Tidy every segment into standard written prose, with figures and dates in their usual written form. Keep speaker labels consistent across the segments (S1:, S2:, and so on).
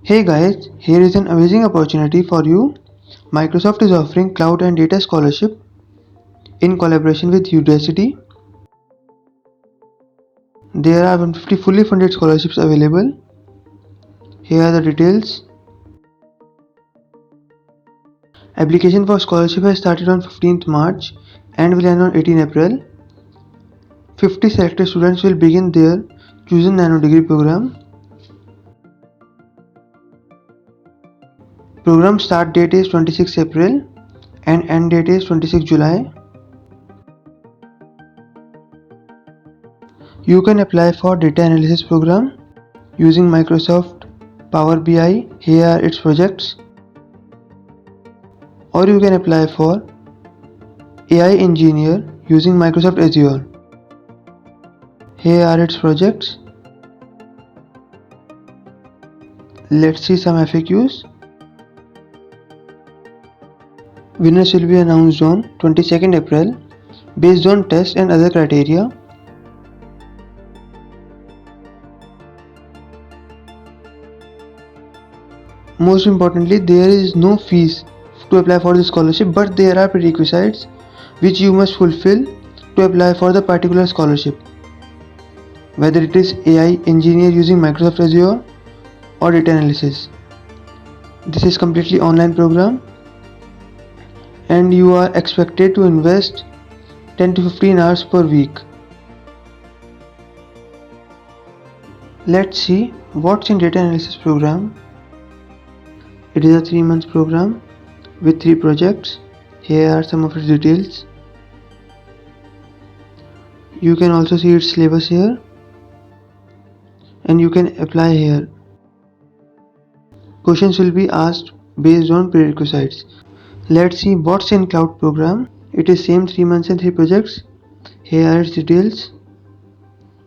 S1: Hey guys, here is an amazing opportunity for you. Microsoft is offering Cloud and Data Scholarship in collaboration with Udacity. There are 150 fully funded scholarships available. Here are the details. Application for scholarship has started on 15th March and will end on 18 April. 50 selected students will begin their chosen nano degree program. Program start date is 26 April and end date is 26 July. You can apply for data analysis program using Microsoft Power BI. Here are its projects. Or you can apply for AI engineer using Microsoft Azure. Here are its projects. Let's see some FAQs. Winners will be announced on 22nd April based on tests and other criteria. Most importantly, there is no fees to apply for the scholarship, but there are prerequisites which you must fulfill to apply for the particular scholarship. Whether it is AI engineer using Microsoft Azure or data analysis. This is completely online program and you are expected to invest 10 to 15 hours per week. Let's see what's in data analysis program. It is a 3-month program with 3 projects. Here are some of its details. You can also see its syllabus here and you can apply here. Questions will be asked based on prerequisites. Let's see what's in cloud program. It is same 3 months and 3 projects. Here are its details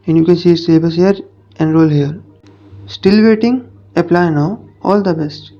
S1: and you can see its syllabus here. Enroll here. Still waiting? Apply now. All the best.